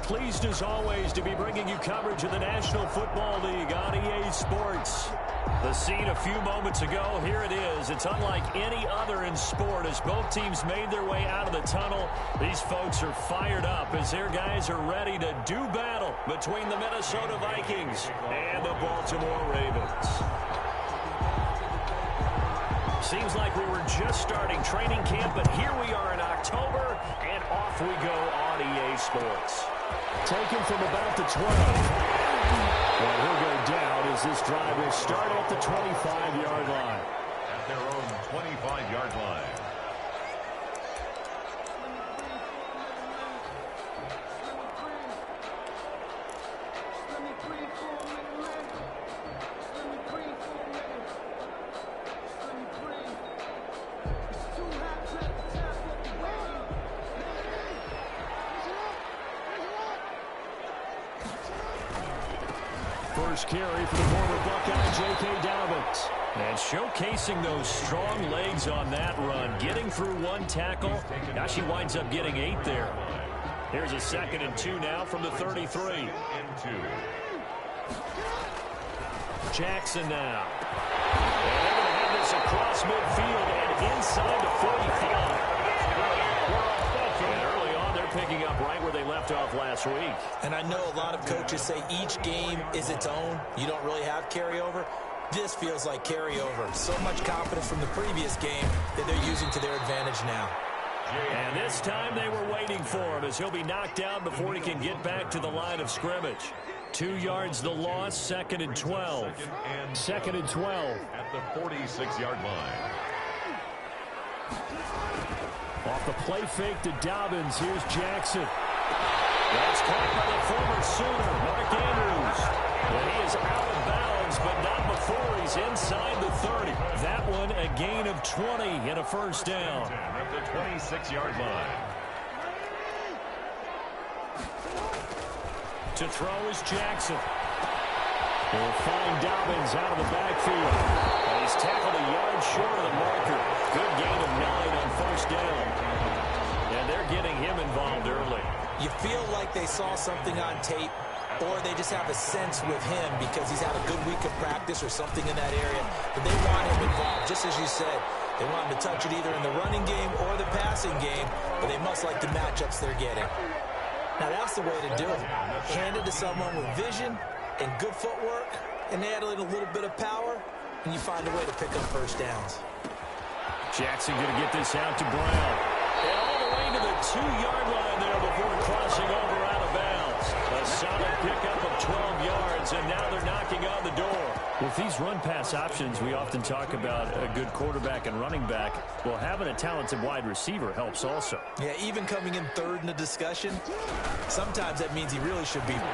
pleased as always to be bringing you coverage of the National Football League on EA Sports. The scene a few moments ago, here it is. It's unlike any other in sport as both teams made their way out of the tunnel. These folks are fired up as their guys are ready to do battle between the Minnesota Vikings and the Baltimore Ravens. Seems like we were just starting training camp, but here we are in October, and off we go on EA Sports. Taken from about the 12. And he'll go down as this drive will start at the 25-yard line. At their own 25-yard line. First carry for the former Buckeye, J.K. Dobbins. And showcasing those strong legs on that run. Getting through one tackle. Now she winds up getting 8 there. Here's a 2nd and 2 now from the 33. 2 and 2. Jackson now. And they're going to have this across midfield and inside the 45. And early on, they're picking up right where they left off last week. And I know a lot of coaches say each game is its own. You don't really have carryover. This feels like carryover. So much confidence from the previous game that they're using to their advantage now. And this time they were waiting for him as he'll be knocked down before he can get back to the line of scrimmage. 2 yards the loss, 2nd and 12. 2nd and 12. At the 46-yard line. Off the play fake to Dobbins. Here's Jackson. That's caught by the former Sooner, Mark Andrews. And he is out of bounds, but not before he's inside the 30. That one a gain of 20 and a first down. At the 26-yard line. To throw is Jackson. We'll find Dobbins out of the backfield. And he's tackled a yard short of the marker. Good gain of 9 on first down. And they're getting him involved early. You feel like they saw something on tape, or they just have a sense with him because he's had a good week of practice or something in that area. But they want him involved, just as you said. They want him to touch it either in the running game or the passing game, but they must like the matchups they're getting. Now, that's the way to do it. Hand it to someone with vision and good footwork, and add in a little bit of power, and you find a way to pick up first downs. Jackson going to get this out to Brown. And all the way to the 2-yard line there before crossing over out of bounds. A solid pickup of 12 yards, and now they're knocking on the door. With these run-pass options, we often talk about a good quarterback and running back. Well, having a talented wide receiver helps also. Yeah, even coming in third in the discussion, sometimes that means he really should be. And he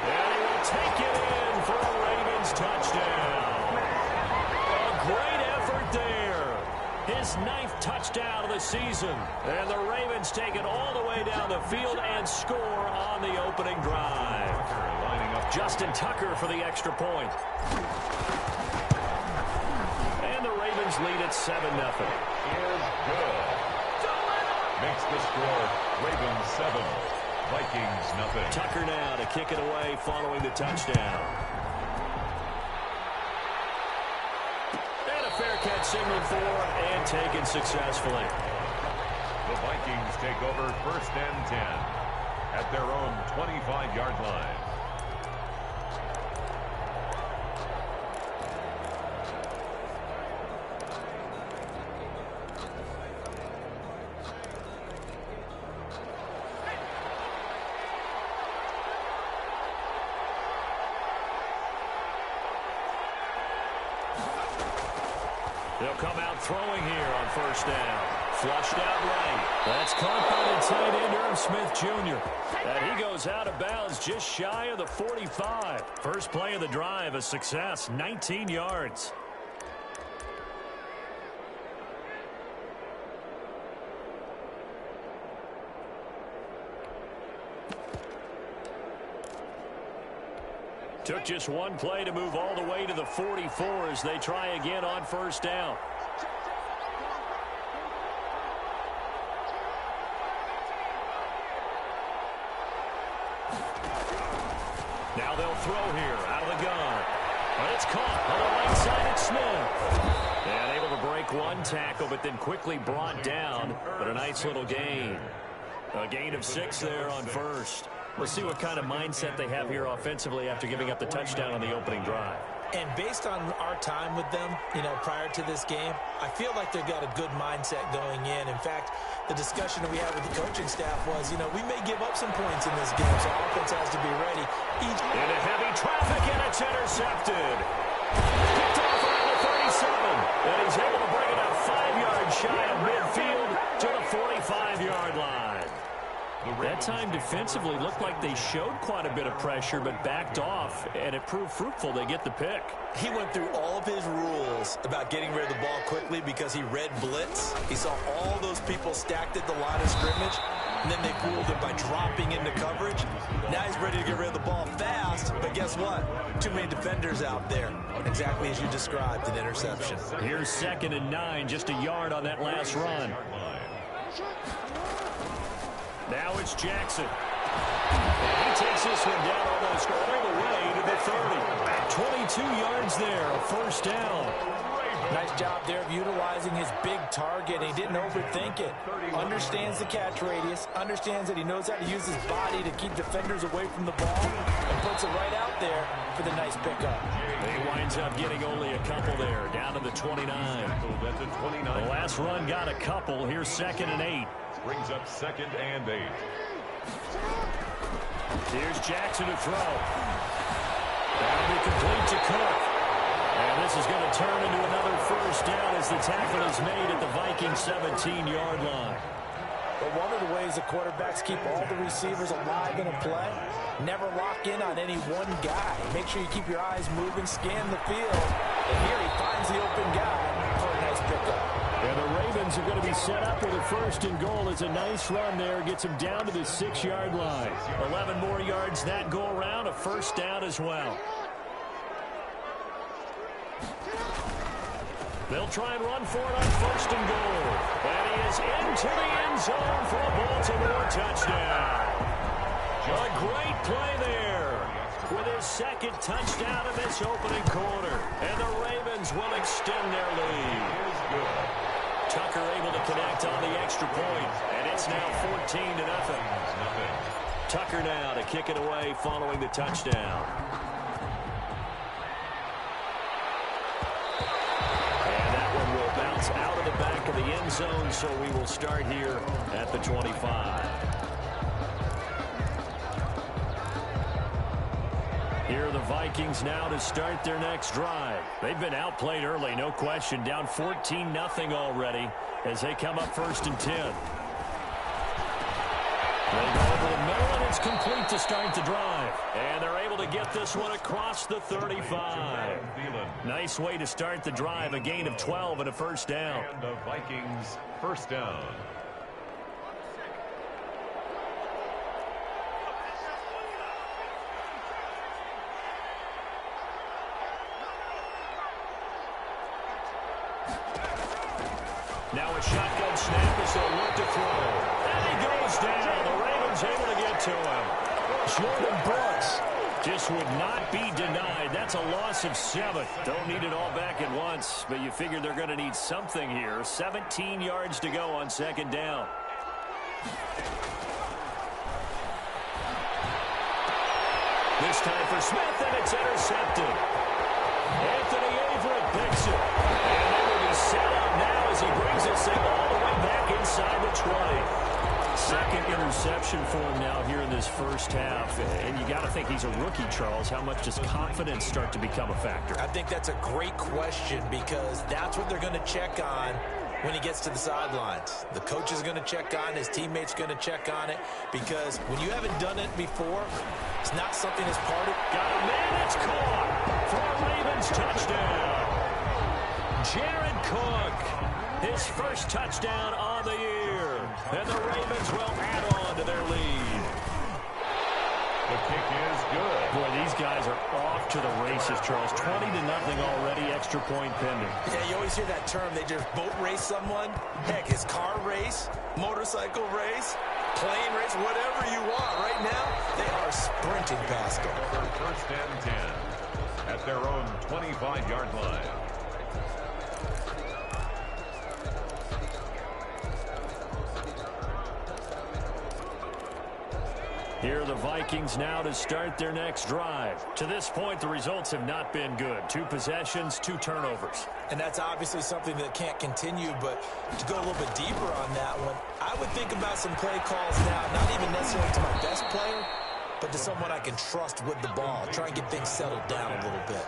will take it in for a Ravens touchdown. A great effort there. His 9th touchdown of the season. And the Ravens take it all the way down the field and score on the opening drive. Lining up. Justin Tucker for the extra point. And the Ravens lead at 7-0. Is good. Makes the score Ravens 7, Vikings nothing. Tucker now to kick it away following the touchdown. And a fair catch signaled for and taken successfully. The Vikings take over 1st and 10 at their own 25-yard line. They'll come out throwing here on first down. Flushed out right. That's caught by the tight end, Irv Smith Jr. And he goes out of bounds just shy of the 45. First play of the drive, a success, 19 yards. Took just one play to move all the way to the 44 as they try again on first down. Now they'll throw here out of the gun. But it's caught on the right side at Smith. And able to break one tackle, but then quickly brought down. But a nice little gain. A gain of 6 there on first. We'll see what kind of mindset they have here offensively after giving up the touchdown on the opening drive. And based on our time with them, prior to this game, I feel like they've got a good mindset going in. In fact, the discussion that we had with the coaching staff was, we may give up some points in this game, so offense has to be ready. Into heavy traffic, and it's intercepted. Picked off around the 37, and he's able to bring it up 5 yards shy of midfield to the 45-yard line. That time defensively looked like they showed quite a bit of pressure, but backed off, and it proved fruitful. They get the pick. He went through all of his rules about getting rid of the ball quickly because he read blitz. He saw all those people stacked at the line of scrimmage, and then they fooled him by dropping into coverage. Now he's ready to get rid of the ball fast, but guess what? Too many defenders out there. Exactly as you described, an interception. Here's 2nd and 9, just a yard on that last run. Now it's Jackson. And he takes this one down almost all the way to the 30. 22 yards there, a first down. Nice job there of utilizing his big target. He didn't overthink it. Understands the catch radius. Understands that he knows how to use his body to keep defenders away from the ball. And puts it right out there for the nice pickup. He winds up getting only a couple there, down to the 29. The last run got a couple. Here's 2nd and 8. Brings up 2nd and 8. Here's Jackson to throw. That'll be complete to Cook. And this is going to turn into another first down as the tackle is made at the Vikings 17-yard line. But one of the ways the quarterbacks keep all the receivers alive in a play, never lock in on any one guy. Make sure you keep your eyes moving, scan the field. And here he finds the open guy for a nice pickup. And the Ravens are going to be set up with a 1st and goal. It's a nice run there. Gets him down to the 6-yard line. 11 more yards that go around. A first down as well. They'll try and run for it on 1st and goal. And he is into the end zone for a Baltimore touchdown. A great play there with his 2nd touchdown of this opening quarter. And the Ravens will extend their lead. Tucker able to connect on the extra point, and it's now 14-0. Tucker now to kick it away following the touchdown. And that one will bounce out of the back of the end zone, so we will start here at the 25. Here are the Vikings now to start their next drive. They've been outplayed early, no question. Down 14-0 already as they come up 1st and 10. They go over the middle, and it's complete to start the drive. And they're able to get this one across the 35. Nice way to start the drive, a gain of 12 and a first down. And the Vikings first down. Now a shotgun snap as they'll look to throw. And he goes down. The Ravens able to get to him. Jordan Brooks just would not be denied. That's a loss of 7. Don't need it all back at once, but you figure they're going to need something here. 17 yards to go on 2nd down. This time for Smith, and it's intercepted. Anthony Averett picks it. And they will be set up now as he brings this thing all the way back inside the 20. 2nd interception for him now here in this first half. And you got to think he's a rookie, Charles. How much does confidence start to become a factor? I think that's a great question because that's what they're going to check on when he gets to the sidelines. The coach is going to check on it. His teammate's going to check on it because when you haven't done it before, it's not something that's part of. Got a man, it's caught for a Ravens touchdown. Jared Cook, his first touchdown on the year. And the Ravens will add on to their lead. The kick is good. Boy, these guys are off to the races, Charles. 20-0 already, extra point pending. Yeah, you always hear that term. They just boat race someone. Heck, his car race, motorcycle race. plane race, whatever you want. Right now, they are sprinting past him. First and 10 at their own 25-yard line. Here are the Vikings now to start their next drive. To this point, the results have not been good. 2 possessions, 2 turnovers. And that's obviously something that can't continue, but to go a little bit deeper on that one, I would think about some play calls now, not even necessarily to my best player, but to someone I can trust with the ball. Try and get things settled down a little bit.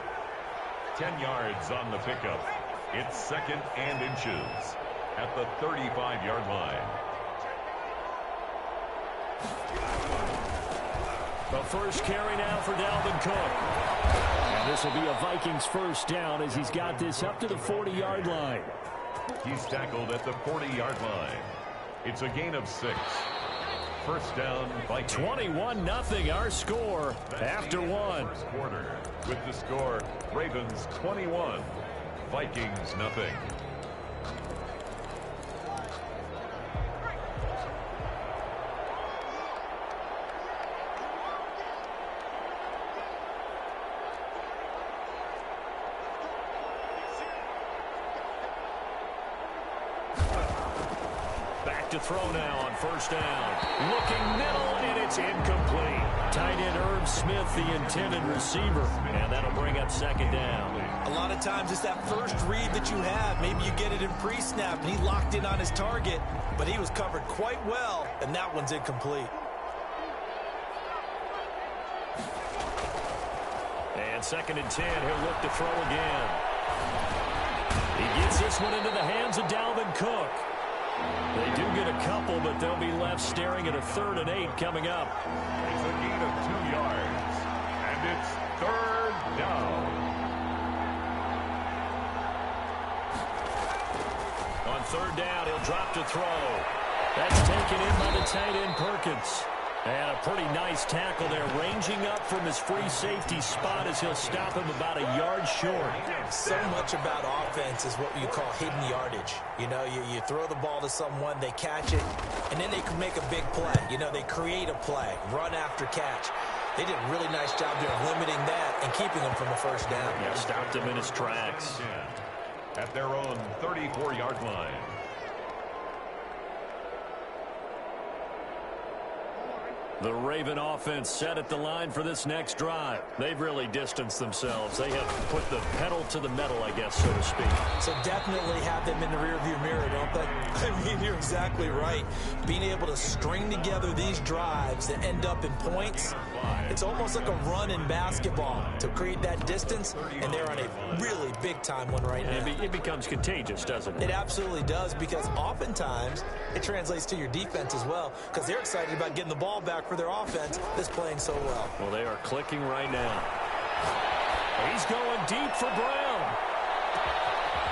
10 yards on the pickup. It's 2nd and inches at the 35-yard line. The first carry now for Dalvin Cook. And this will be a Vikings first down as he's got this up to the 40-yard line. He's tackled at the 40-yard line. It's a gain of 6. First down, Vikings. 21-0 our score after 1. First quarter with the score, Ravens 21, Vikings nothing. To throw now on first down. Looking middle, and it's incomplete. Tight end Irv Smith, the intended receiver. And that'll bring up 2nd down. A lot of times it's that first read that you have. Maybe you get it in pre-snap, and he locked in on his target, but he was covered quite well, and that one's incomplete. And 2nd and 10, he'll look to throw again. He gets this one into the hands of Dalvin Cook. They do get a couple, but they'll be left staring at a 3rd and 8 coming up. It's a gain of 2 yards, and it's 3rd down. On 3rd down, he'll drop to throw. That's taken in by the tight end Perkins. And a pretty nice tackle there, ranging up from his free safety spot as he'll stop him about a yard short. So much about offense is what you call hidden yardage. You know, you throw the ball to someone, they catch it, and then they can make a big play. You know, they create a play, run after catch. They did a really nice job there of limiting that and keeping him from the first down. Yeah, stopped him in his tracks. At their own 34-yard line. The Raven offense set at the line for this next drive. They've really distanced themselves. They have put the pedal to the metal, I guess, so to speak. So definitely have them in the rearview mirror, don't they? I mean, you're exactly right. Being able to string together these drives that end up in points, it's almost like a run in basketball to create that distance, and they're on a really big-time one right now. It becomes contagious, doesn't it? It absolutely does, because oftentimes it translates to your defense as well, because they're excited about getting the ball back for their offense that's playing so well. Well, they are clicking right now. He's going deep for Brown.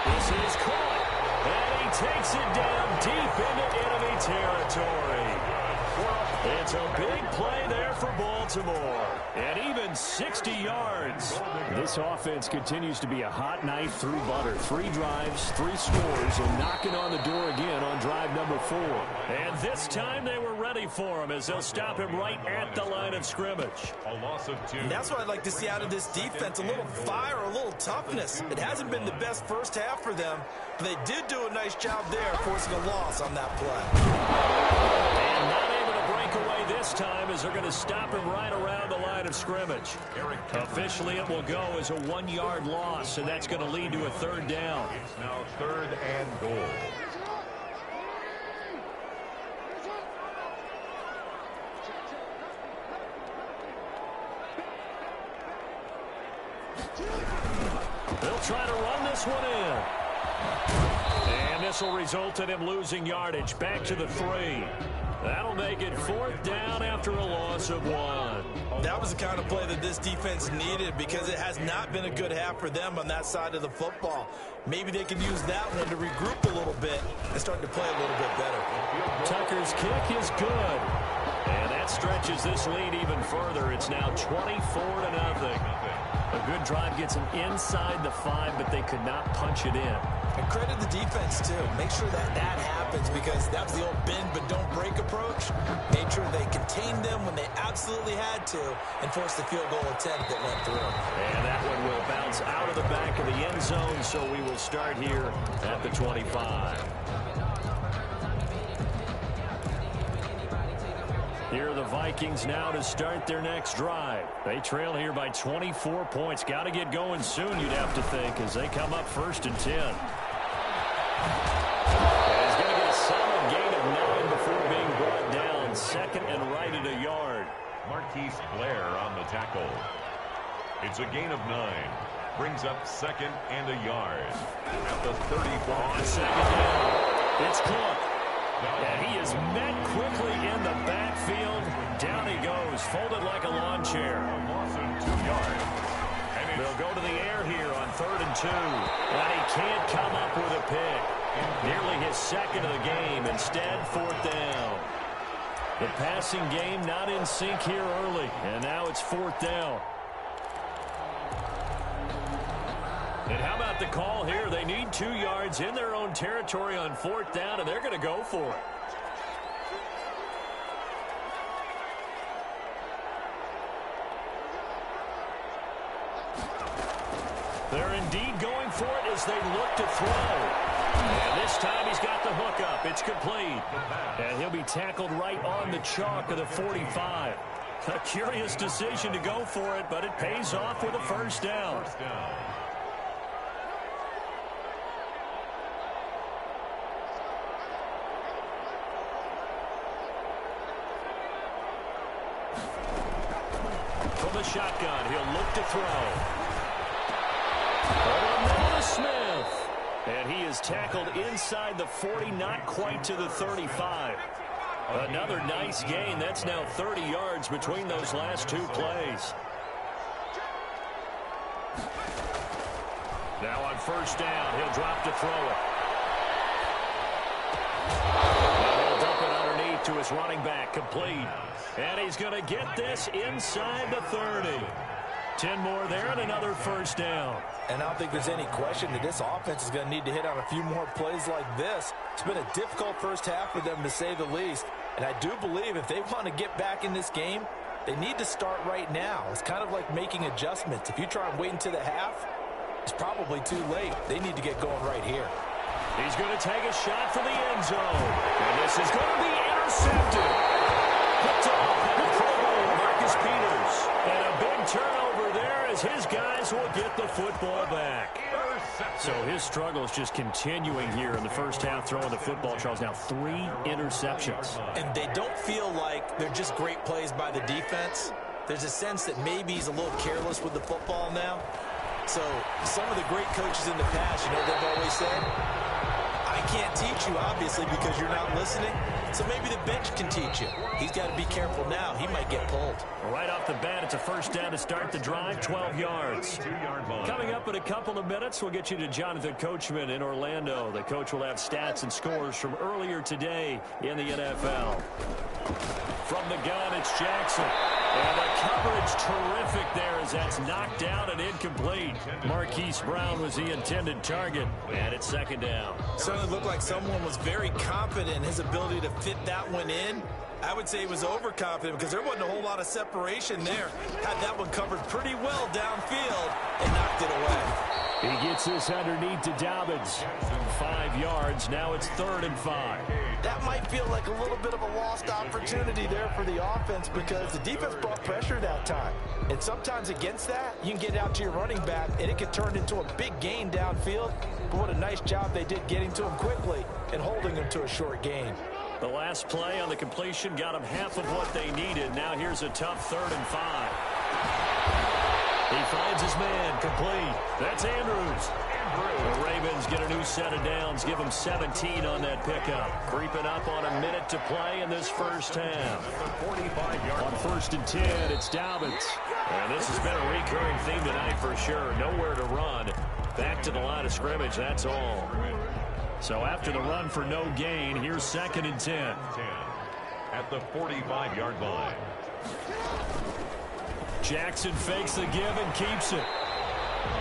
This is caught, and he takes it down deep into enemy territory. It's a big play there for Baltimore, and even 60 yards. This offense continues to be a hot knife through butter. 3 drives, 3 scores, and knocking on the door again on drive number 4. And this time they were ready for him as they'll stop him right at the line of scrimmage. A loss of 2. And that's what I'd like to see out of this defense, a little fire, a little toughness. It hasn't been the best first half for them, but they did do a nice job there forcing a loss on that play. And not able to break away this time as they're going to stop him right around the line of scrimmage. Officially, it will go as a 1-yard loss, and that's going to lead to a 3rd down. It's now 3rd and goal. They'll try to run this one in. And this will result in him losing yardage back to the 3. That'll make it 4th down after a loss of 1. That was the kind of play that this defense needed, because it has not been a good half for them on that side of the football. Maybe they can use that one to regroup a little bit and start to play a little bit better. Tucker's kick is good. And that's that stretches this lead even further. It's now 24-0. A good drive gets them inside the 5, but they could not punch it in. And credit the defense, too. Make sure that happens, because that was the old bend but don't break approach. Made sure they contained them when they absolutely had to and forced the field goal attempt that went through. And that one will bounce out of the back of the end zone, so we will start here at the 25. Here are the Vikings now to start their next drive. They trail here by 24 points. Got to get going soon, you'd have to think, as they come up 1st and 10. And he's going to get a solid gain of 9 before being brought down. 2nd and right at a yard. Marquise Blair on the tackle. It's a gain of 9. Brings up 2nd and a yard. At the 34. On 2nd down. It's Cook. And he is met quickly in the backfield. Down he goes, folded like a lawn chair. A loss of 2 yards. And they'll go to the air here on 3rd and 2. And he can't come up with a pick. Nearly his 2nd of the game. Instead, 4th down. The passing game not in sync here early. And now it's 4th down. And how about the call here? They need 2 yards in their own territory on 4th down, and they're going to go for it. They're indeed going for it as they look to throw. And this time he's got the hook up. It's complete. And he'll be tackled right on the chalk of the 45. A curious decision to go for it, but it pays off with a 1st down. From the shotgun, he'll look to throw. To Smith. And he is tackled inside the 40, not quite to the 35. Another nice gain. That's now 30 yards between those last 2 plays. Now on 1st down, he'll drop to throw it. And he'll dump it underneath to his running back, complete. And he's going to get this inside the 30. 10 more there and another 1st down. And I don't think there's any question that this offense is going to need to hit on a few more plays like this. It's been a difficult first half for them, to say the least. And I do believe if they want to get back in this game, they need to start right now. It's kind of like making adjustments. If you try and wait until the half, it's probably too late. They need to get going right here. He's going to take a shot for the end zone. And this is going to be intercepted. Picked off at the Pro Bowl, Marcus Peters. And a big turnover there as his guys will get the football back. So his struggle is just continuing here in the first half, throwing the football, Charles. Now 3 interceptions. And they don't feel like they're just great plays by the defense. There's a sense that maybe he's a little careless with the football now. So some of the great coaches in the past, you know, they've always said, I can't teach you, obviously, because you're not listening. So maybe the bench can teach you. He's got to be careful now. He might get pulled. Right off the bat, it's a 1st down to start the drive, 12 yards. Coming up in a couple of minutes, we'll get you to Jonathan Coachman in Orlando. The coach will have stats and scores from earlier today in the NFL. From the gun, it's Jackson. And the coverage terrific there as that's knocked down and incomplete. Marquise Brown was the intended target, and it's 2nd down. Certainly looked like someone was very confident in his ability to fit that one in. I would say he was overconfident because there wasn't a whole lot of separation there. Had that one covered pretty well downfield and knocked it away. He gets this underneath to Dobbins. 5 yards. Now it's 3rd and 5. That might feel like a little bit of a lost opportunity there for the offense because the defense brought pressure that time. And sometimes against that, you can get out to your running back, and it can turn into a big gain downfield. But what a nice job they did getting to him quickly and holding him to a short gain. The last play on the completion got him half of what they needed. Now here's a tough 3rd and 5. He finds his man, complete. That's Andrews. The Ravens get a new set of downs, give them 17 on that pickup. Creeping up on a minute to play in this first half. 45 on 1st and 10, it's Dobbins. And this has been a recurring theme tonight for sure. Nowhere to run. Back to the line of scrimmage, that's all. So after the run for no gain, here's 2nd and 10. at the 45-yard line. Jackson fakes the give and keeps it.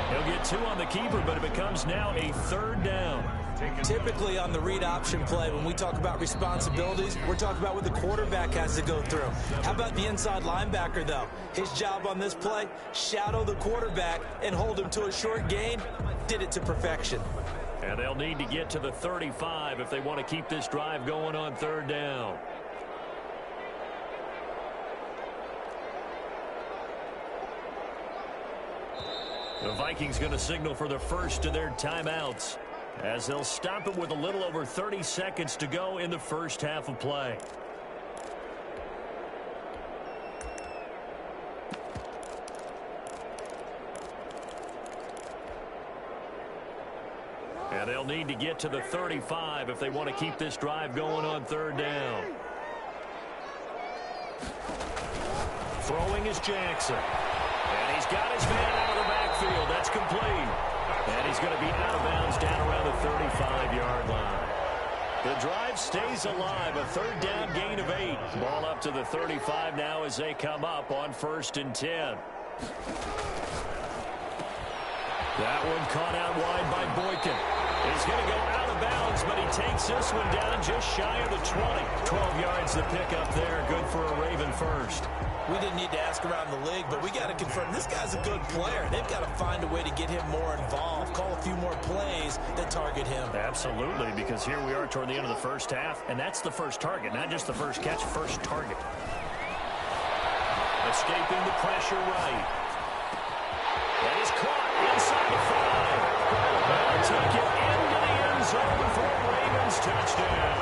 He'll get 2 on the keeper, but it becomes now a 3rd down. Typically on the read option play, when we talk about responsibilities, we're talking about what the quarterback has to go through. How about the inside linebacker, though? His job on this play, shadow the quarterback and hold him to a short gain. Did it to perfection. And they'll need to get to the 35 if they want to keep this drive going on 3rd down. The Vikings going to signal for the first of their timeouts, as they'll stop it with a little over 30 seconds to go in the first half of play. And they'll need to get to the 35 if they want to keep this drive going on 3rd down. Throwing is Jackson. And he's got his man out of the backfield. That's complete. And he's going to be out of bounds down around the 35-yard line. The drive stays alive. A 3rd down gain of 8. Ball up to the 35 now as they come up on 1st and 10. That one caught out wide by Boykin. He's going to go out of bounds, but he takes this one down just shy of the 20. 12 yards the pickup there. Good for a Raven first. We didn't need to ask around the league, but we got to confirm this guy's a good player. They've got to find a way to get him more involved, call a few more plays that target him. Absolutely, because here we are toward the end of the first half, and that's the first target, not just the first catch, first target. Escaping the pressure right. And he's caught inside the 5. They'll take it into the end zone for a Ravens touchdown.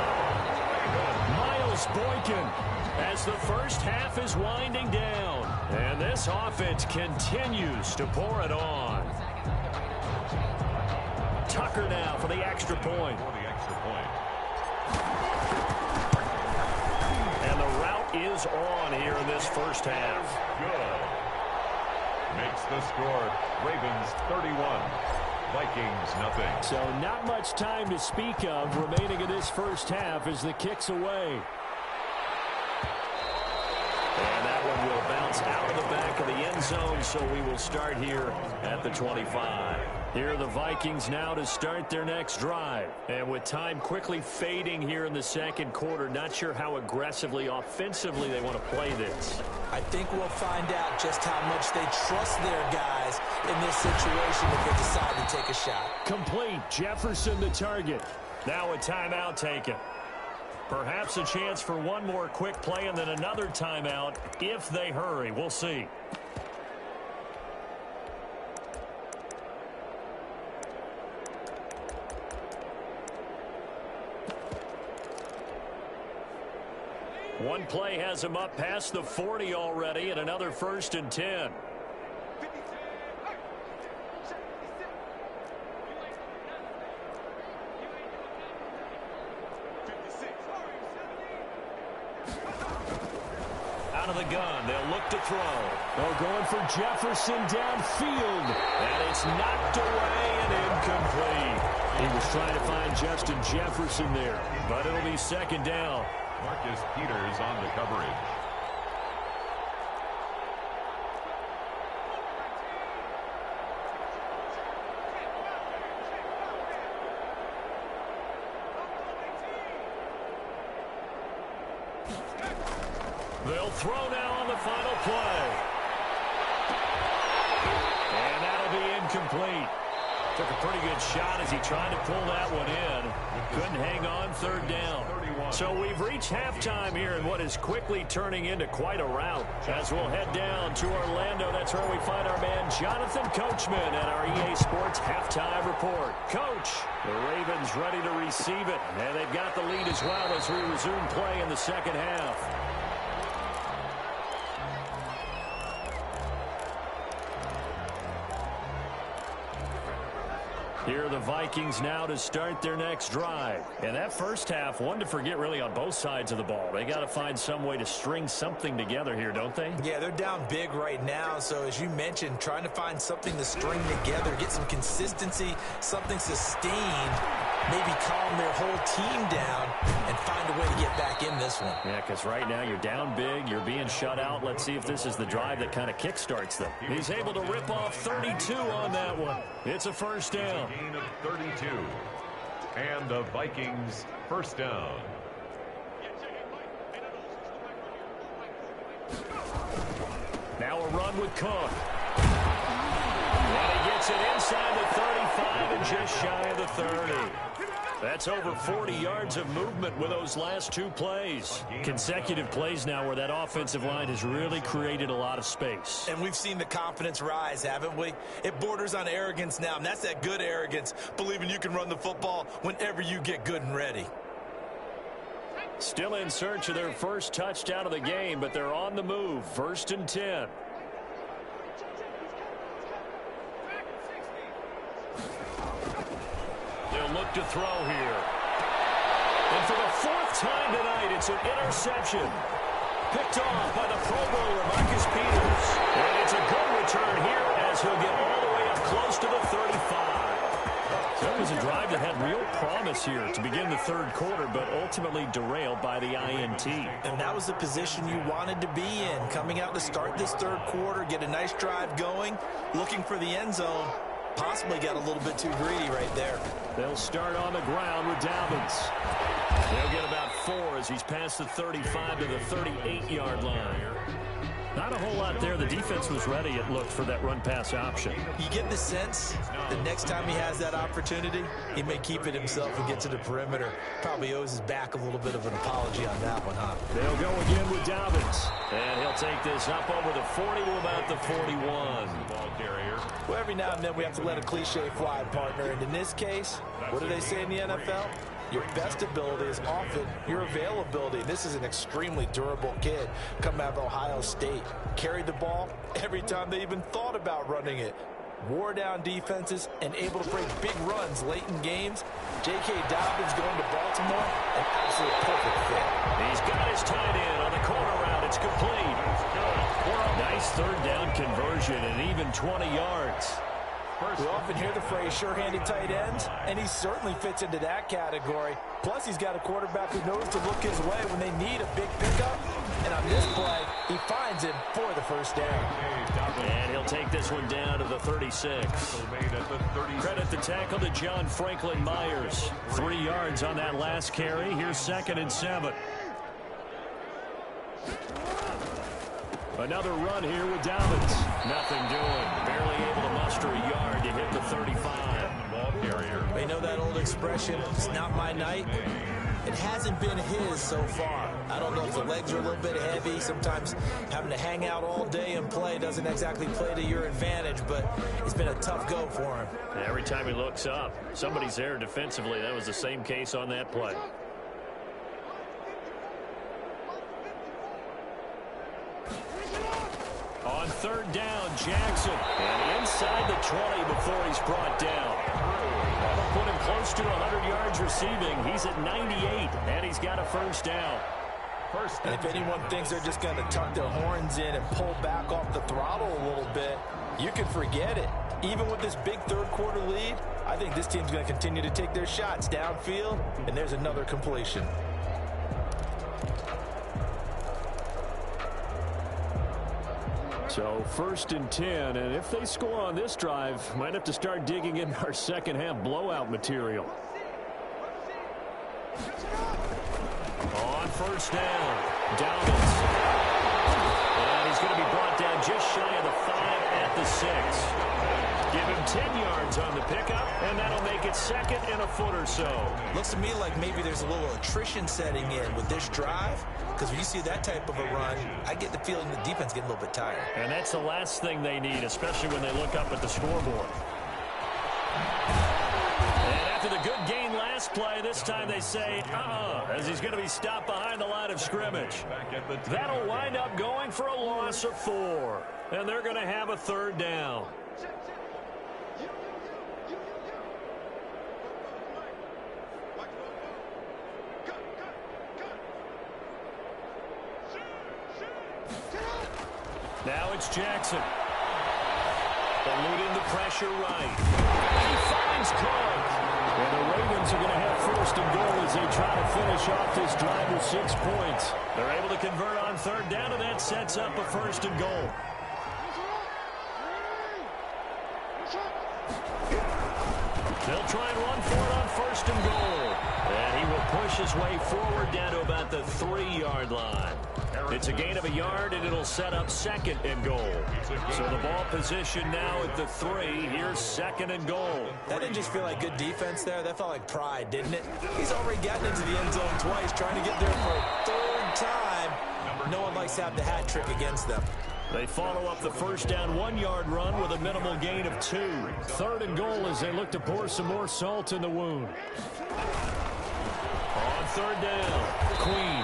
Miles Boykin, as the first half is winding down. And this offense continues to pour it on. Tucker now for the extra point. And the route is on here in this first half. Good. Makes the score Ravens 31. Vikings nothing. So not much time to speak of remaining in this first half as the kick's away. And that one will bounce out of the back of the end zone, so we will start here at the 25. Here are the Vikings now to start their next drive. And with time quickly fading here in the second quarter, not sure how aggressively, offensively they want to play this. I think we'll find out just how much they trust their guys in this situation if they decide to take a shot. Complete. Jefferson the target. Now a timeout taken. Perhaps a chance for one more quick play and then another timeout if they hurry. We'll see. One play has him up past the 40 already, and another 1st and 10. Out of the gun, they'll look to throw. They're going for Jefferson downfield, and it's knocked away and incomplete. He was trying to find Justin Jefferson there, but it'll be 2nd down. Marcus Peters on the coverage. They'll throw now on the final play. And that'll be incomplete. Took a pretty good shot as he tried to pull that one in. Couldn't hang on 3rd down. So we've reached halftime here in what is quickly turning into quite a rout. As we'll head down to Orlando, that's where we find our man Jonathan Coachman at our EA Sports Halftime Report. Coach, the Ravens ready to receive it. And they've got the lead as well as we resume play in the second half. Here are the Vikings now to start their next drive. And that first half, one to forget really on both sides of the ball. They got to find some way to string something together here, don't they? Yeah, they're down big right now. So as you mentioned, trying to find something to string together, get some consistency, something sustained. maybe calm their whole team down and find a way to get back in this one. Yeah, because right now you're down big, you're being shut out. Let's see if this is the drive that kind of kickstarts them. He's able to rip off 32 on that one. It's a first down. Gain of 32. And the Vikings first down. Now a run with Cook. And he gets it inside the 35 and just shy of the 30. That's over 40 yards of movement with those last two plays. Consecutive plays now where that offensive line has really created a lot of space. And we've seen the confidence rise, haven't we? It borders on arrogance now, and that's that good arrogance, believing you can run the football whenever you get good and ready. Still in search of their first touchdown of the game, but they're on the move. 1st and 10. They'll look to throw here. And for the 4th time tonight, it's an interception. Picked off by the Pro Bowler, Marcus Peters. And it's a good return here as he'll get all the way up close to the 35. So it was a drive that had real promise here to begin the 3rd quarter, but ultimately derailed by the INT. And that was the position you wanted to be in, coming out to start this 3rd quarter, get a nice drive going, looking for the end zone. Possibly got a little bit too greedy right there. They'll start on the ground with Dobbins. They'll get about 4 as he's past the 35 to the 38-yard line. Not a whole lot there. The defense was ready, it looked, for that run-pass option. You get the sense that next time he has that opportunity, he may keep it himself and get to the perimeter. Probably owes his back a little bit of an apology on that one, huh? They'll go again with Dobbins. And he'll take this up over the 40 to about the 41. Ball carrier. Well, every now and then we have to let a cliche fly, partner. And in this case, what do they say in the NFL? Your best ability is often your availability. This is an extremely durable kid coming out of Ohio State. Carried the ball every time they even thought about running it. Wore down defenses and able to break big runs late in games. J.K. Dobbins going to Baltimore, an absolute perfect fit. He's got his tight end on the corner route. It's complete. Nice 3rd down conversion and even 20 yards. We often hear the phrase sure-handed tight ends, and he certainly fits into that category. Plus, he's got a quarterback who knows to look his way when they need a big pickup. And on this play, he finds him for the first down. And he'll take this one down to the 36. Credit the tackle to John Franklin Myers. 3 yards on that last carry. Here's 2nd and 7. Another run here with Dobbins. Nothing doing. Barely able to muster a yard to hit the 35. Ball carrier. They know that old expression, it's not my night. It hasn't been his so far. I don't know if the legs are a little bit heavy. Sometimes having to hang out all day and play doesn't exactly play to your advantage, but it's been a tough go for him. Every time he looks up, somebody's there defensively. That was the same case on that play. On 3rd down, Jackson. And inside the 20 before he's brought down. That'll put him close to 100 yards receiving. He's at 98, and he's got a first down. And if anyone thinks they're just going to tuck their horns in and pull back off the throttle a little bit, you can forget it. Even with this big 3rd quarter lead, I think this team's going to continue to take their shots downfield, and there's another completion. So 1st and 10, and if they score on this drive, might have to start digging in our second half blowout material. On 1st down, Dobbins. And he's going to be brought down just shy of the 5 at the 6. Give him 10 yards on the pickup, and that'll make it 2nd and a foot or so. Looks to me like maybe there's a little attrition setting in with this drive, because when you see that type of a run, I get the feeling the defense getting a little bit tired. And that's the last thing they need, especially when they look up at the scoreboard. And after the good gain last play, this time they say, as he's going to be stopped behind the line of scrimmage. That'll wind up going for a loss of 4. And they're going to have a 3rd down. Now it's Jackson. Eluding the pressure right. He finds Cook. And the Ravens are going to have first and goal as they try to finish off this drive with 6 points. They're able to convert on third down, and that sets up a first and goal. They'll try and run for it on first and goal. And he will push his way forward down to about the 3-yard line. It's a gain of a yard, and it'll set up second and goal. So the ball position now at the 3. Here's second and goal. That didn't just feel like good defense there. That felt like pride, didn't it? He's already gotten into the end zone twice, trying to get there for a third time. No one likes to have the hat trick against them. They follow up the first down 1-yard run with a minimal gain of 2. Third and goal as they look to pour some more salt in the wound. On third down, Queen.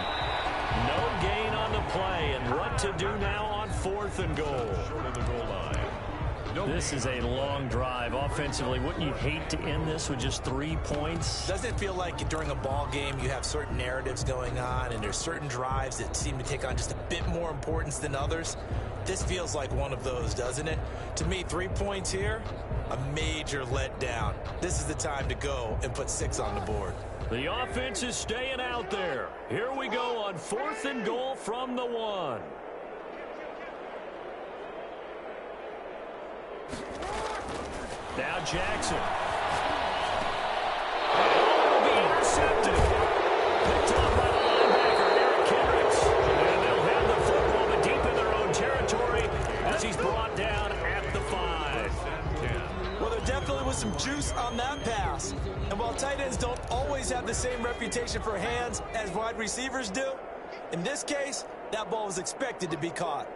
No gain on the play, and what to do now on fourth and goal. Short of the goal line. This is a long drive. Offensively, wouldn't you hate to end this with just 3 points? Doesn't it feel like during a ball game you have certain narratives going on and there's certain drives that seem to take on just a bit more importance than others? This feels like one of those, doesn't it? To me, 3 points here, a major letdown. This is the time to go and put 6 on the board. The offense is staying out there. Here we go on fourth and goal from the 1. Now Jackson. Oh, be intercepted. Picked off by the linebacker, Eric Kendricks. And they'll have the football but deep in their own territory as he's brought down at the 5. Well, there definitely was some juice on that pass. And while tight ends don't always have the same reputation for hands as wide receivers do, in this case, that ball was expected to be caught.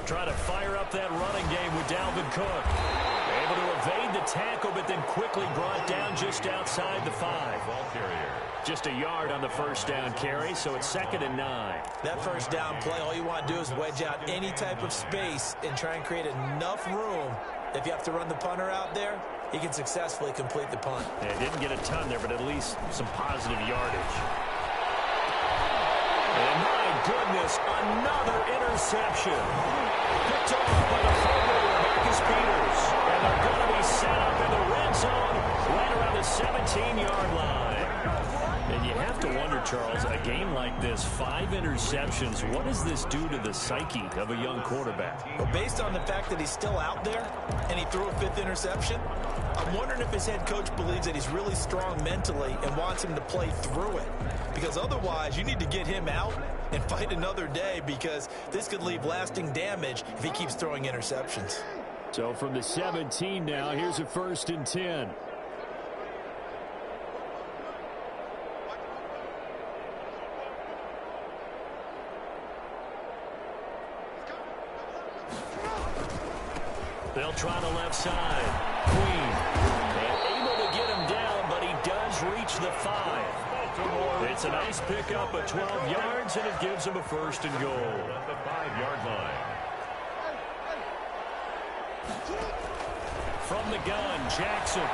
Try to fire up that running game with Dalvin Cook. Able to evade the tackle, but then quickly brought down just outside the 5. Ball carrier. Just a yard on the first down carry, so it's 2nd and 9. That first down play, all you want to do is wedge out any type of space and try and create enough room. If you have to run the punter out there, he can successfully complete the punt. Yeah, didn't get a ton there, but at least some positive yardage. And my goodness, another interception. Picked off by the forward, Marcus Peters. And they're going to be set up in the red zone right around the 17-yard line. And you have to wonder, Charles, a game like this, 5 interceptions, what does this do to the psyche of a young quarterback? Well, based on the fact that he's still out there and he threw a 5th interception, I'm wondering if his head coach believes that he's really strong mentally and wants him to play through it. Because otherwise, you need to get him out and fight another day, because this could leave lasting damage if he keeps throwing interceptions. So from the 17 now, here's a 1st and 10. They'll try the left side. Queen. And able to get him down, but he does reach the 5. It's a nice pickup of 12 yards, and it gives him a 1st and goal. At the 5-yard line. From the gun, Jackson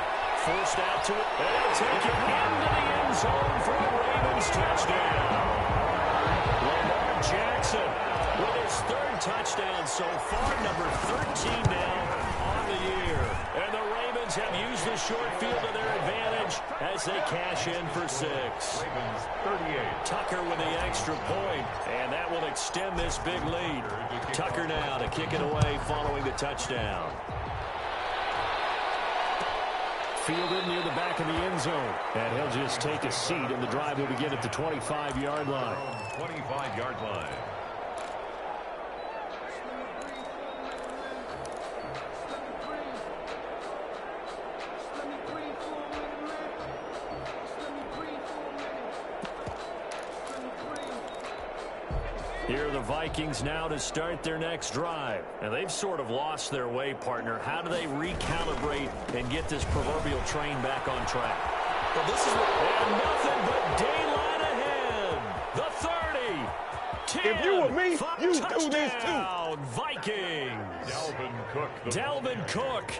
forced out to it. And they'll take it into the end zone for a Ravens touchdown. Lamar Jackson with his 3rd touchdown so far, number 13 now on the year. And the Ravens have used the short field to their advantage as they cash in for 6. Ravens 38. Tucker with the extra point, and that will extend this big lead. Tucker now to kick it away following the touchdown. Fielded near the back of the end zone. And he'll just take a seat, and the drive will begin at the 25-yard line. 25-yard line. Here are the Vikings now to start their next drive. And they've sort of lost their way, partner. How do they recalibrate and get this proverbial train back on track? Well, this is what... And nothing but daylight ahead. The 30. 10. If you were me, you do this too. Vikings. Dalvin Cook,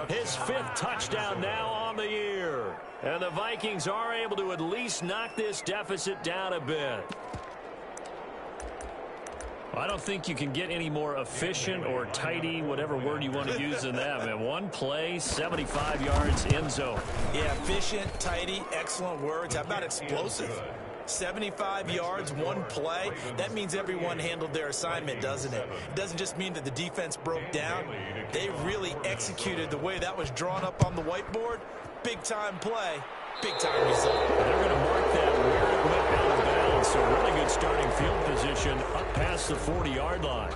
his 5th touchdown now on the year. And the Vikings are able to at least knock this deficit down a bit. I don't think you can get any more efficient or tidy, whatever word you want to use in that, man. One play, 75 yards, end zone. Yeah, efficient, tidy, excellent words. How about explosive? 75 yards, one play. That means everyone handled their assignment, doesn't it? It doesn't just mean that the defense broke down. They really executed the way that was drawn up on the whiteboard. Big-time play, big-time result. They're going to mark that where it went out of bounds. So really good starting field position up past the 40-yard line.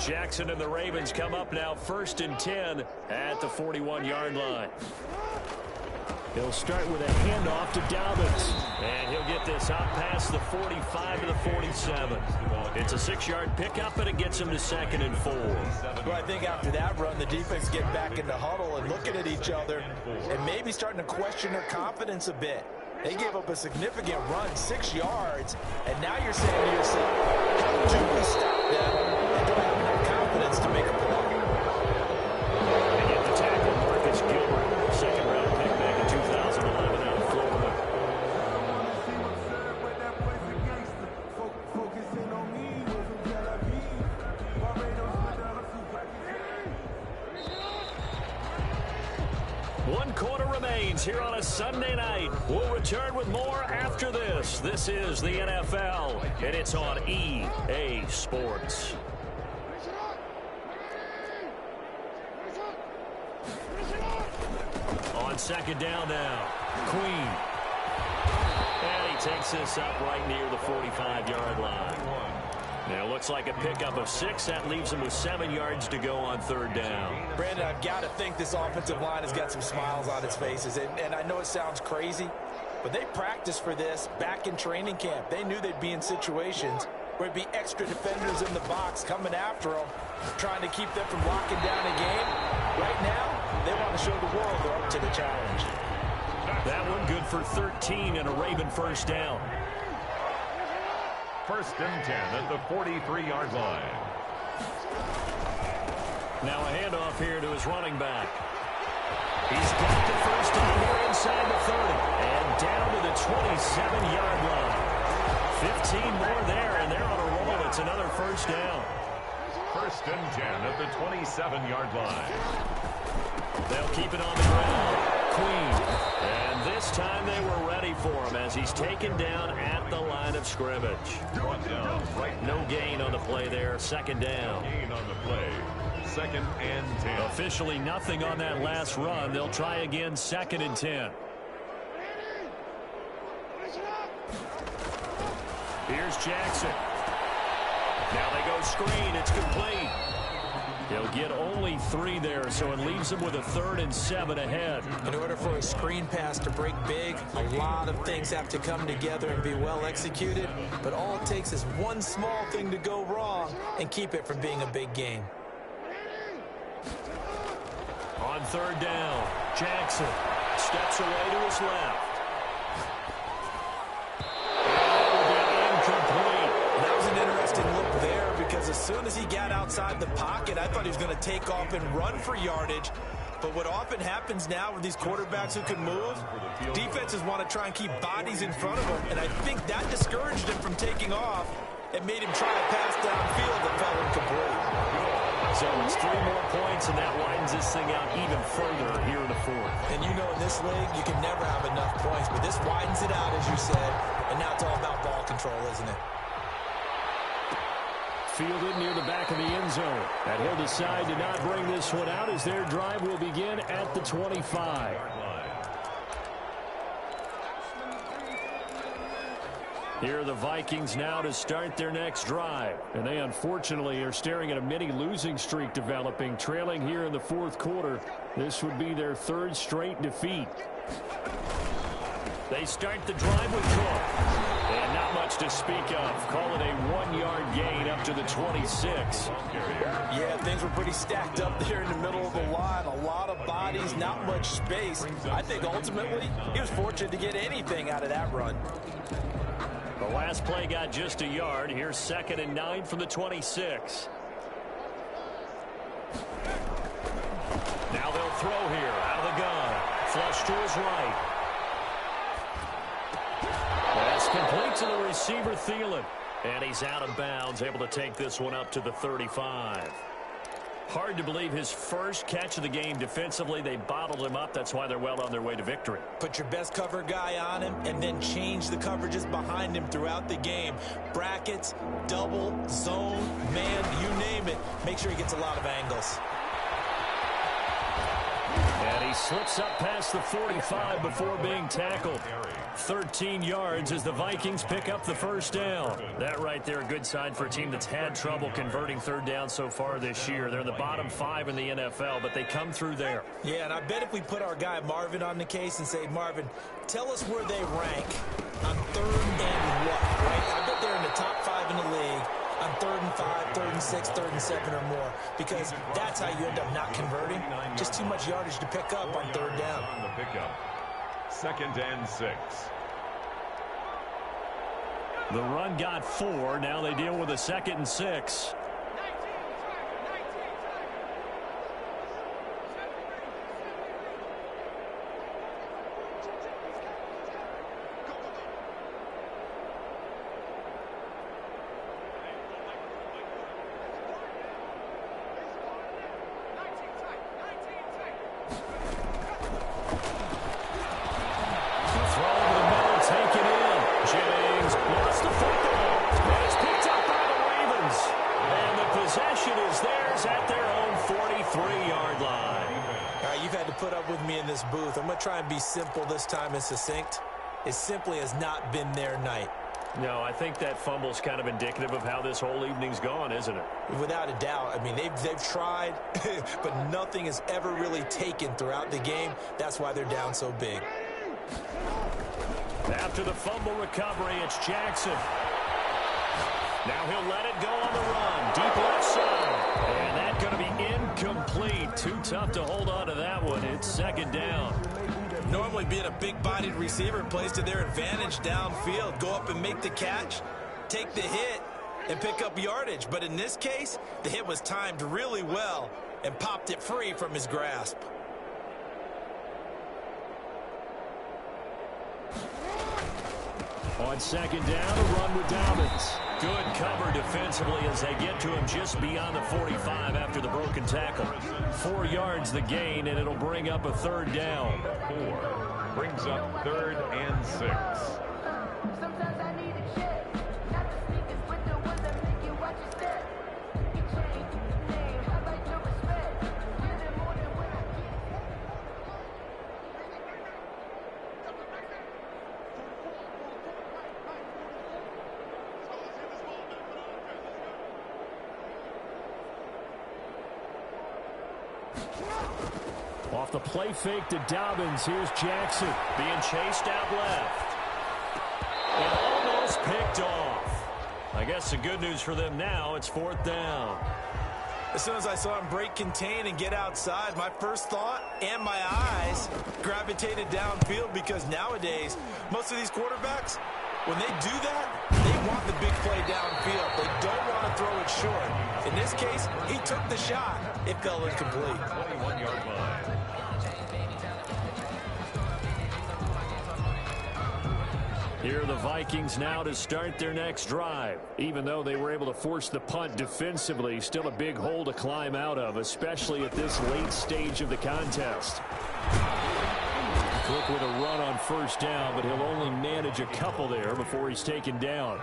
Jackson and the Ravens come up now 1st and 10 at the 41-yard line. He'll start with a handoff to Dobbins. And he'll get this out past the 45 to the 47. It's a 6-yard pickup, and it gets him to 2nd and 4. Well, I think after that run, the defense get back in the huddle and looking at each other and maybe starting to question their confidence a bit. They gave up a significant run, 6 yards, and now you're saying to yourself, how do we stop them and don't have enough confidence to make a play? And yet the tackle, Marcus Gilbert, 2nd-round pick back in 2011 out of Florida. One quarter remains here on a Sunday night. We'll return with more after this. This is the NFL, and it's on EA Sports. On 2nd down now, Queen. And he takes this up right near the 45-yard line. Now, it looks like a pickup of 6. That leaves him with 7 yards to go on 3rd down. Brandon, I've got to think this offensive line has got some smiles on its faces. And I know it sounds crazy, but they practiced for this back in training camp. They knew they'd be in situations where it'd be extra defenders in the box coming after them, trying to keep them from locking down a game. Right now, they want to show the world they're up to the challenge. That one good for 13 and a Raven 1st down. 1st and 10 at the 43-yard line. Now a handoff here to his running back. He's got the 1st down here inside the 30 and down to the 27-yard line. 15 more there, and they're on a roll. It's another 1st down. 1st and 10 at the 27-yard line. They'll keep it on the ground. Queen. And this time they were ready for him as he's taken down at the line of scrimmage. Down, right. No gain on the play there. 2nd down. Gain on the play. 2nd and 10. Officially nothing on that last run. They'll try again 2nd and 10. Here's Jackson. Now they go screen. It's complete. He'll get only 3 there, so it leaves him with a 3rd and 7 ahead. In order for a screen pass to break big, a lot of things have to come together and be well executed, but all it takes is one small thing to go wrong and keep it from being a big game. On 3rd down, Jackson steps away to his left. That was an interesting look there because as soon as he got outside the pocket, I thought he was going to take off and run for yardage. But what often happens now with these quarterbacks who can move, defenses want to try and keep bodies in front of them, and I think that discouraged him from taking off and made him try a pass downfield that fell incomplete. So it's 3 more points, and that widens this thing out even further here in the 4th. And you know in this league, you can never have enough points, but this widens it out, as you said, and now it's all about ball control, isn't it? Fielded near the back of the end zone. And he'll decide to not bring this one out as their drive will begin at the 25. Here are the Vikings now to start their next drive. And they unfortunately are staring at a mini losing streak developing, trailing here in the 4th quarter. This would be their 3rd straight defeat. They start the drive with Cook. And not much to speak of. Call it a 1-yard gain up to the 26. Yeah, things were pretty stacked up there in the middle of the line. A lot of bodies, not much space. I think ultimately he was fortunate to get anything out of that run. The last play got just a yard. Here's 2nd and 9 from the 26. Now they'll throw here out of the gun. Flush to his right. Complete to the receiver, Thielen. And he's out of bounds, able to take this one up to the 35. Hard to believe his first catch of the game defensively. They bottled him up. That's why they're well on their way to victory. Put your best cover guy on him and then change the coverages behind him throughout the game. Brackets, double, zone, man, you name it. Make sure he gets a lot of angles. And he slips up past the 45 before being tackled. 13 yards as the Vikings pick up the first down. That right there, a good sign for a team that's had trouble converting third down so far this year. They're in the bottom 5 in the NFL, but they come through there. Yeah, and I bet if we put our guy Marvin on the case and say, Marvin, tell us where they rank on third and what, right? I bet they're in the top 5 in the league on 3rd and 5, 3rd and 6, 3rd and 7 or more, because that's how you end up not converting. Just too much yardage to pick up on third down. On the pickup. 2nd and 6. The run got 4. Now they deal with a 2nd and 6. I'm going to try and be simple this time and succinct. It simply has not been their night. No, I think that fumble's kind of indicative of how this whole evening's gone, isn't it? Without a doubt. I mean, they've tried, but nothing has ever really taken throughout the game. That's why they're down so big. After the fumble recovery, it's Jackson. Now he'll let it go on the run. Deep left side. And that's going to be incomplete. Too tough to hold on to that one. It's 2nd down. Normally being a big-bodied receiver plays to their advantage downfield. Go up and make the catch, take the hit, and pick up yardage. But in this case, the hit was timed really well and popped it free from his grasp. On 2nd down, a run with Dobbins. Good cover defensively as they get to him just beyond the 45 after the broken tackle. 4 yards the gain, and it'll bring up a 3rd down. 4 brings up 3rd and 6. Sometimes I need a check. Not the sneakers, but the ones that make you watch your step. You change the name, I like your respect. Give it more than when I get it. Off the play fake to Dobbins. Here's Jackson being chased out left. And almost picked off. I guess the good news for them now, it's 4th down. As soon as I saw him break contain and get outside, my first thought and my eyes gravitated downfield, because nowadays, most of these quarterbacks, when they do that, they want the big play downfield. They don't want to throw it short. In this case, he took the shot. It fell incomplete. 21-yard line. Here are the Vikings now to start their next drive. Even though they were able to force the punt defensively, still a big hole to climb out of, especially at this late stage of the contest. Quick with a run on 1st down, but he'll only manage a couple there before he's taken down.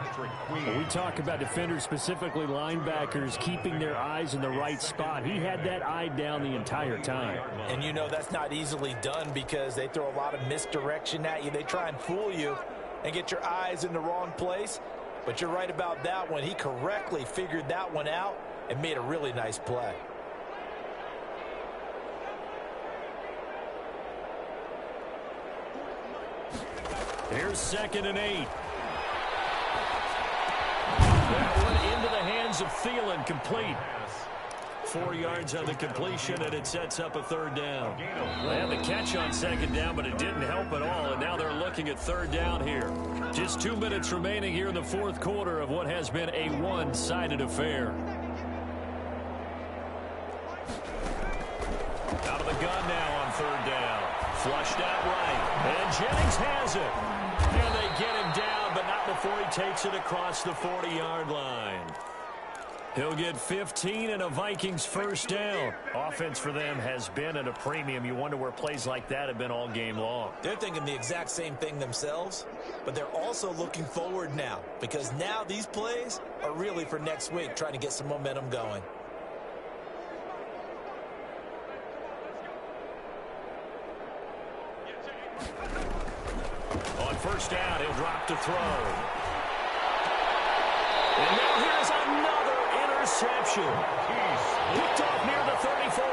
When we talk about defenders, specifically linebackers, keeping their eyes in the right spot, he had that eye down the entire time. And you know that's not easily done, because they throw a lot of misdirection at you. They try and fool you and get your eyes in the wrong place. But you're right about that one. He correctly figured that one out and made a really nice play. Here's 2nd and 8. That one into the hands of Thielen, complete. 4 yards on the completion, and it sets up a 3rd down. They had the catch on 2nd down, but it didn't help at all, and now they're looking at 3rd down here. Just 2 minutes remaining here in the 4th quarter of what has been a one-sided affair. Out of the gun now on 3rd down. Flushed out right, and Jennings has it. And they get him down, but not before he takes it across the 40-yard line. He'll get 15 and a Vikings first down. Offense for them has been at a premium. You wonder where plays like that have been all game long. They're thinking the exact same thing themselves, but they're also looking forward now because now these plays are really for next week, trying to get some momentum going. On first down, he'll drop to throw. And now here's another interception. Picked off near the 34.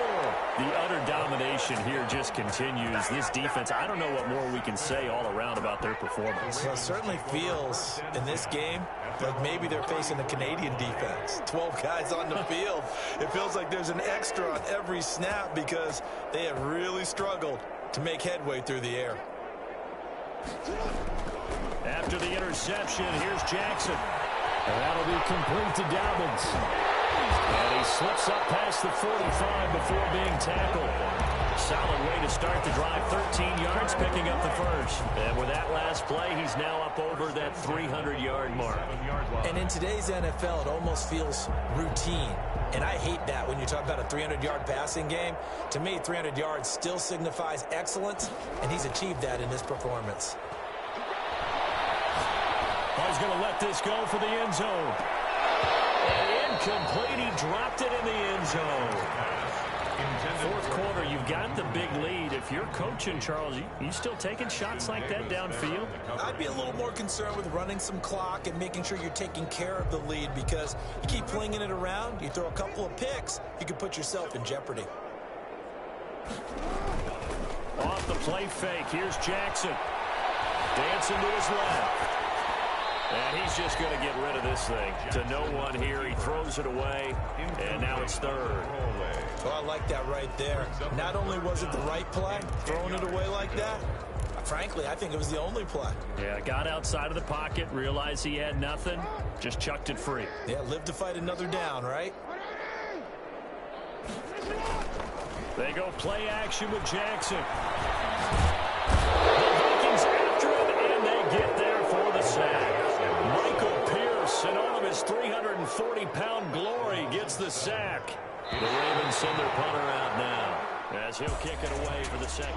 The utter domination here just continues. This defense, I don't know what more we can say all around about their performance. Well, it certainly feels in this game like maybe they're facing a Canadian defense. 12 guys on the field. It feels like there's an extra on every snap because they have really struggled to make headway through the air. After the interception, here's Jackson. And that'll be complete to Dobbins. And he slips up past the 45 before being tackled. Solid way to start the drive. 13 yards, picking up the first. And with that last play, he's now up over that 300-yard mark. And in today's NFL, it almost feels routine. And I hate that when you talk about a 300-yard passing game. To me, 300 yards still signifies excellence, and he's achieved that in this performance. He's going to let this go for the end zone. And incomplete. He dropped it in the end zone. Fourth quarter, you've got the big lead. If you're coaching, Charles, you still taking shots like that downfield? I'd be a little more concerned with running some clock and making sure you're taking care of the lead because you keep flinging it around, you throw a couple of picks, you can put yourself in jeopardy. Off the play fake, here's Jackson. Dancing to his left. And he's just going to get rid of this thing. To no one here. He throws it away, and now it's third. Well, I like that right there. Not only was it the right play, throwing it away like that, frankly, I think it was the only play. Yeah, got outside of the pocket, realized he had nothing, just chucked it free. Yeah, live to fight another down, right? They go play action with Jackson. The Vikings after him, and they get there for the sack. Michael Pierce, in all of his 340-pound glory, gets the sack. The Ravens send their punter out now as he'll kick it away for the second.